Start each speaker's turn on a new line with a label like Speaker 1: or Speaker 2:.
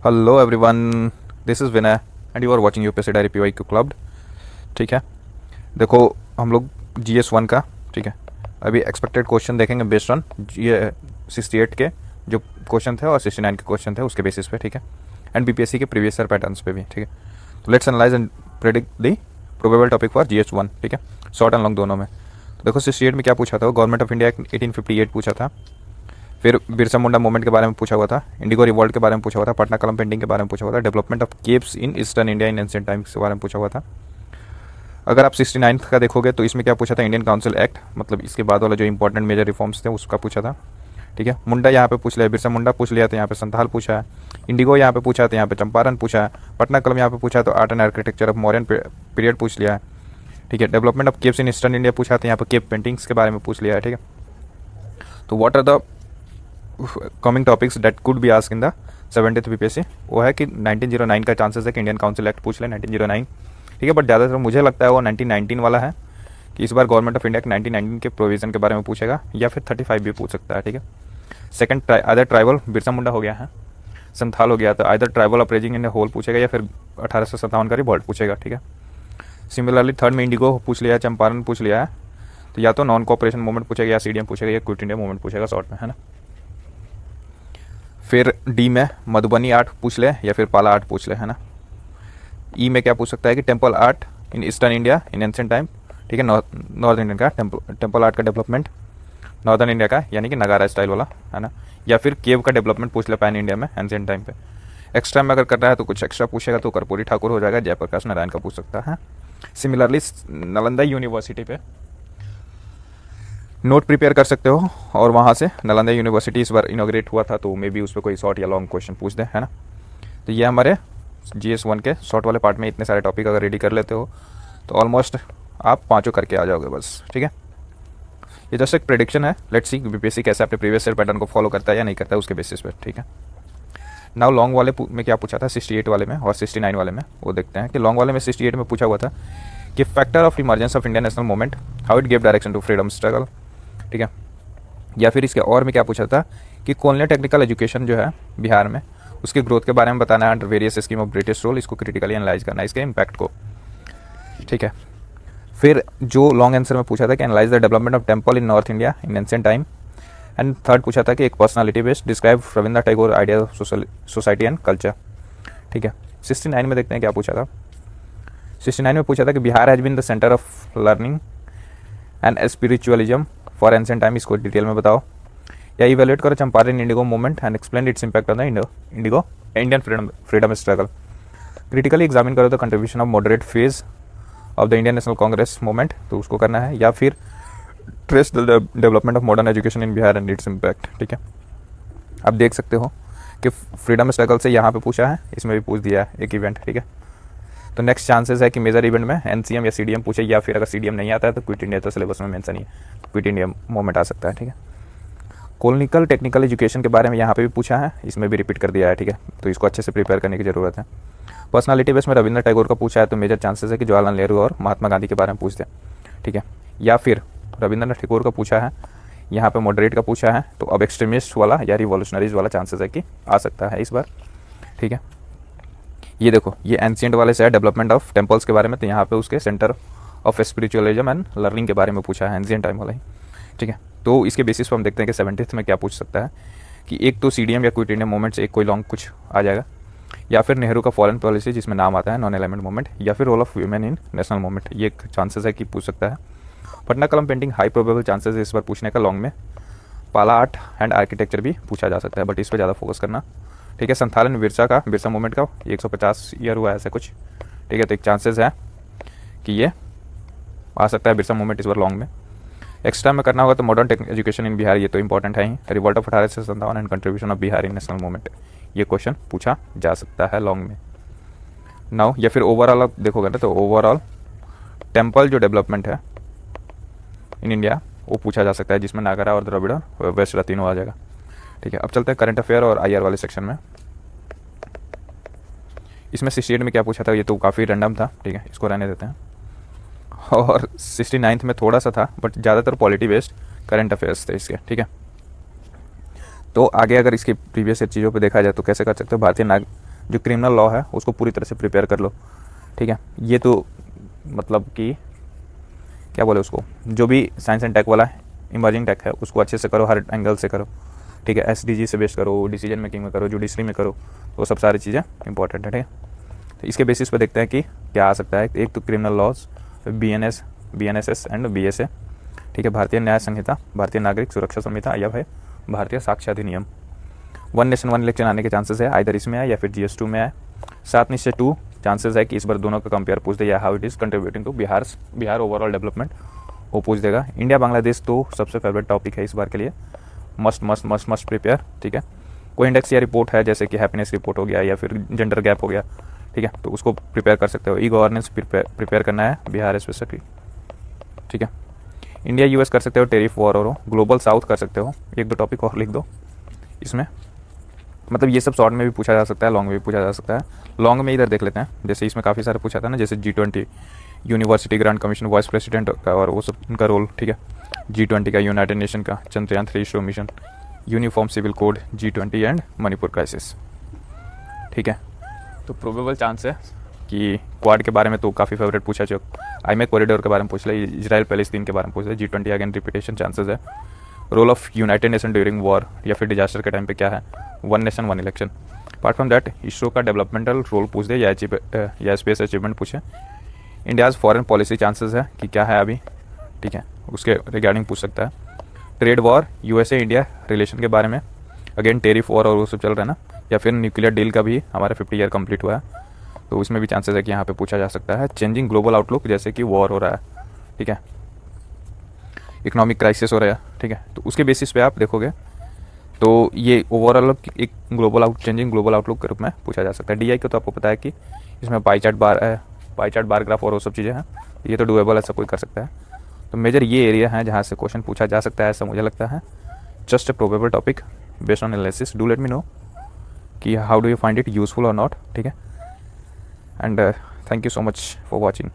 Speaker 1: Hello everyone, this is Vinay and you are watching UPSC diary PYQ club. ठीक है, देखो हम लोग GS1 का, ठीक है, अभी एक्सपेक्टेड क्वेश्चन देखेंगे बेस्ड ऑन ये 68 के जो क्वेश्चन थे और 69 के क्वेश्चन थे उसके बेसिस पे, ठीक है, एंड बीपीएससी के प्रीवियस ईयर पैटर्न्स पे भी, ठीक है। तो let's analyse and predict the probable topic for GS1, ठीक है, शॉर्ट एंड लॉन्ग दोनों में। तो देखो 68 में क्या पूछा था, गवर्नमेंट ऑफ इंडिया 1858 पूछा था, फिर बिरसा मुंडा मूवमेंट के बारे में पूछा हुआ था, इंडिगो रिवॉल्ट के बारे में पूछा हुआ था, पटना कलम पेंटिंग के बारे में पूछा हुआ था, development of keeps in eastern India in ancient times के बारे में पूछा हुआ था। अगर आप 69 का देखोगे तो इसमें क्या पूछा था, इंडियन काउंसिल एक्ट, मतलब इसके बाद वाला जो इंपॉर्टेंट मेजर रिफॉर्म्स थे उसका पूछा था, ठीक है। मुंडा यहाँ पे पूछ लिया, बिरसा मुंडा पूछ लिया तो यहाँ पे संथाल पूछा है, इंडिगो यहाँ पे पूछा तो यहाँ पे चंपारण पूछा है, पटना कलम यहाँ पे पूछा तो art and architecture of modern period पूछ लिया है, ठीक है। Development of keeps in eastern India पूछा तो यहाँ पे केप पेंटिंग्स के बारे में पूछ लिया है, ठीक है। तो what are the coming topics that could be ask in the 70th BPSC, वो है कि 1909 का चांसेस है कि इंडियन काउंसिल एक्ट पूछ ले 1909, ठीक है। बट ज़्यादातर मुझे लगता है वो 1919 वाला है कि इस बार गवर्नमेंट ऑफ इंडिया के 1919 के प्रोविजन के बारे में पूछेगा, या फिर 35 भी पूछ सकता है, ठीक है। Second either tribal, Birsa Munda हो गया है, संथाल हो गया, तो आइदर ट्राइबल अपरेजिंग इन होल पूछेगा या फिर 1857 का रिवॉल्ट पूछेगा, ठीक है। सिमिलरली थर्ड में इंडिगो पूछ लिया है, चंपारण पूछ लिया है, तो या तो नॉन कोऑपरेशन मूवमेंट पूछेगा या CDM पूछेगा या क्विट इंडिया मूवमेंट पूछेगा शॉर्ट में, है ना। फिर डी में मधुबनी आर्ट पूछ ले या फिर पाला आर्ट पूछ ले, है ना। ई में क्या पूछ सकता है कि temple art in eastern India in ancient time, ठीक है, नॉर्थ इंडियन का टेम्पल आर्ट का डेवलपमेंट, नॉर्दर्न इंडिया का यानी कि नगारा स्टाइल वाला, है ना। या फिर केव का डेवलपमेंट पूछ ले पैन इंडिया में एंशिएंट टाइम पे। एक्स्ट्रा में अगर कर रहा है तो कुछ एक्स्ट्रा पूछेगा तो कर्पूरी ठाकुर हो जाएगा, जयप्रकाश नारायण का पूछ सकता है। सिमिलरली नालंदा यूनिवर्सिटी पे नोट प्रिपेयर कर सकते हो, और वहाँ से नालंदा यूनिवर्सिटी इस बार इनॉग्रेट हुआ था तो मे बी उस पर कोई शॉर्ट या लॉन्ग क्वेश्चन पूछ दे, है ना। तो ये हमारे GS1 के शॉर्ट वाले पार्ट में इतने सारे टॉपिक अगर रेडी कर लेते हो तो ऑलमोस्ट आप पाँचों करके आ जाओगे बस, ठीक है। ये जस्ट एक प्रेडिक्शन है, लेट्स सी बीपीएससी कैसे अपने प्रीवियस ईयर पैटर्न को फॉलो करता है या नहीं करता है उसके बेसिस पे, ठीक है। नाउ लॉन्ग वाले में क्या पूछा था 68 वाले में और 69 वाले में, वो देखते हैं कि लॉन्ग वाले में 68 में पूछा हुआ था कि factor of emergence of Indian national movement, how it give direction to freedom struggle, ठीक है। या फिर इसके और में क्या पूछा था कि कॉलोनियल टेक्निकल एजुकेशन जो है बिहार में उसके ग्रोथ के बारे में बताना है under various scheme of British rule, इसको क्रिटिकली एनालाइज करना है, इसके इम्पैक्ट को, ठीक है। फिर जो लॉन्ग आंसर में पूछा था कि analyse the development of temple in north India in ancient time, and third पूछा था कि एक personality based describe Ravindra Tagore idea of society and culture, ठीक है। 69 में देखते हैं क्या पूछा था। 69 में पूछा था कि Bihar has been the centre of learning and spiritualism for ancient time, इसको डिटेल में बताओ, या इवेल्युएट करो Champaran indigo movement and explain its impact on the Indian freedom struggle, critically examine करो the contribution of moderate phase of the Indian National Congress movement, तो उसको करना है, या फिर trace the development of modern education in Bihar and its impact, ठीक है। आप देख सकते हो कि फ्रीडम स्ट्रगल से यहाँ पे पूछा है, इसमें भी पूछ दिया है एक इवेंट, ठीक है। तो नेक्स्ट चांसेस है कि मेजर इवेंट में NCM या CDM पूछे, या फिर अगर CDM नहीं आता है तो क्विट इंडिया तो सिलेबस में मेंशन ही है, क्विट इंडिया मूवमेंट आ सकता है, ठीक है। कॉलोनिकल टेक्निकल एजुकेशन के बारे में यहाँ पे भी पूछा है, इसमें भी रिपीट कर दिया है, ठीक है। तो इसको अच्छे से प्रिपेयर करने की जरूरत है। पर्सनालिटी बेस में रविंद्र टैगोर का पूछा है तो मेजर चांसेस है कि जवाहरलाल नेहरू और महात्मा गांधी के बारे में पूछ दें, ठीक है। या फिर रविंद्रनाथ टैगोर का पूछा है, यहाँ पे मॉडरेट का पूछा है, तो अब एक्सट्रीमिस्ट वाला या रिवॉल्यूशनरीज वाला चांसेस है कि आ सकता है इस बार, ठीक है। ये देखो ये एंशिएंट वाले से है डेवलपमेंट ऑफ टेम्पल्स के बारे में, तो यहाँ पे उसके centre of spiritualism and learning के बारे में पूछा है एंशिएंट टाइम वाला ही, ठीक है। तो इसके बेसिस पर हम देखते हैं कि 70th में क्या पूछ सकता है कि एक तो CDM या क्विट इंडिया मूवमेंट से एक कोई लॉन्ग कुछ आ जाएगा, या फिर नेहरू का फॉरेन पॉलिसी जिसमें नाम आता है नॉन एलिमेंट मूवमेंट, या फिर role of women in national movement, ये एक चांसेस है कि पूछ सकता है। पटना कलम पेंटिंग हाई प्रोबेबल चांसेस है इस बार पूछने का लॉन्ग में। पाला आर्ट एंड आर्किटेक्चर भी पूछा जा सकता है बट इस पर ज़्यादा फोकस करना, ठीक है। संथाल एंड बिरसा मूवमेंट का 150 ईयर हुआ है ऐसा कुछ, ठीक है। तो एक चांसेस है कि ये आ सकता है बिरसा मूवमेंट इस बार लॉन्ग में। एक्स्ट्रा में करना होगा तो मॉडर्न एजुकेशन इन बिहार, ये तो इंपॉर्टेंट है ही, revolt of 1857 and contribution of Bihar in national movement, ये क्वेश्चन पूछा जा सकता है लॉन्ग में। नाउ या फिर ओवरऑल आप देखोगे ना तो ओवरऑल टेम्पल जो डेवलपमेंट है इन इंडिया वो पूछा जा सकता है, जिसमें नागरा और द्रविड़ और वेस्ट तीनों आ जाएगा, ठीक है। अब चलते हैं करंट अफेयर और IR वाले सेक्शन में। इसमें 68 में क्या पूछा था, ये तो काफ़ी रैंडम था, ठीक है, इसको रहने देते हैं। और 69 में थोड़ा सा था बट ज़्यादातर पॉलिटी बेस्ड करंट अफेयर्स थे इसके, ठीक है। तो आगे अगर इसकी प्रीवियस चीज़ों पे देखा जाए तो कैसे कर सकते हो, भारतीय जो क्रिमिनल लॉ है उसको पूरी तरह से प्रिपेयर कर लो, ठीक है। ये तो मतलब कि क्या बोले उसको, जो भी साइंस एंड टेक वाला इमर्जिंग टेक है उसको अच्छे से करो, हर एंगल से करो, ठीक है। एसडीजी से बेस करो, डिसीजन मेकिंग में करो, जुडिशरी में करो, वो सब सारी चीज़ें इंपॉर्टेंट है, ठीक है। तो इसके बेसिस पे देखते हैं कि क्या आ सकता है। एक तो criminal laws, BNSS and BSA, ठीक है। भारतीय न्याय संहिता, भारतीय नागरिक सुरक्षा संहिता या फिर भारतीय साक्ष्य अधिनियम। 1 नेशन 1 इलेक्शन आने के चांसेस है, आइदर इसमें आए या फिर GS2 में आए। 7 निश्चय 2 चांसेस है कि इस बार दोनों का कंपेयर पूछ दे, या how it is contributing to Bihar overall development, वो पूछ देगा। इंडिया बांग्लादेश तो सबसे फेवरेट टॉपिक है इस बार के लिए, must must must must prepare, ठीक है। कोई इंडेक्स या रिपोर्ट है जैसे कि हैप्पीनेस रिपोर्ट हो गया या फिर जेंडर गैप हो गया, ठीक है, तो उसको प्रिपेयर कर सकते हो। ई गवर्नेंस प्रिपेयर करना है बिहार स्पेसिफिकली, ठीक है। इंडिया US कर सकते हो, टेरिफ वॉर और ग्लोबल साउथ कर सकते हो। 1-2 टॉपिक और लिख दो इसमें, मतलब ये सब शॉर्ट में भी पूछा जा सकता है, लॉन्ग में भी पूछा जा सकता है। लॉन्ग में इधर देख लेते हैं, जैसे इसमें काफ़ी सारे पूछा था ना, जैसे G20 university grant commission, vice president का और वो सब उनका रोल, ठीक है। G20 का, यूनाइटेड नेशन का, Chandrayaan 3 ISRO mission, uniform civil code, G20 and Manipur crisis, ठीक है। तो प्रोबेबल चांस है कि क्वाड के बारे में तो काफ़ी फेवरेट पूछा, जो IMEC कॉरिडोर के बारे में पूछ ले, इजराइल पैलेस्तीन के बारे में पूछ ले, G20 अगेन रिपीटेशन चांसेस है। Role of United Nation during war या फिर डिजास्टर के टाइम पे क्या है, 1 nation 1 election. Apart from that ISRO का डेवलपमेंटल रोल पूछ दे या स्पेस अचीवमेंट पूछे। इंडियाज़ फॉरेन पॉलिसी चांसेस है कि क्या है अभी, ठीक है, उसके रिगार्डिंग पूछ सकता है। Trade war, USA India relation के बारे में, अगेन टेरिफ वॉर और वो सब चल रहा है ना, या फिर न्यूक्लियर डील का भी हमारा 50 ईयर कंप्लीट हुआ है, तो उसमें भी चांसेस है कि यहाँ पे पूछा जा सकता है। चेंजिंग ग्लोबल आउटलुक, जैसे कि वॉर हो रहा है, ठीक है, इकोनॉमिक क्राइसिस हो रहा है, ठीक है, तो उसके बेसिस पे आप देखोगे तो ये ओवरऑल एक चेंजिंग ग्लोबल आउटलुक के रूप में पूछा जा सकता है। DI को तो आपको पता है कि इसमें पाई चार्ट बार ग्राफ और वो सब चीज़ें हैं, ये तो डुएबल, ऐसा कोई कर सकता है। तो मेजर ये एरिया है जहाँ से क्वेश्चन पूछा जा सकता है, ऐसा मुझे लगता है। Just a probable topic based on analysis, do let me know कि how do you find it useful और नॉट, ठीक है। And thank you so much for watching.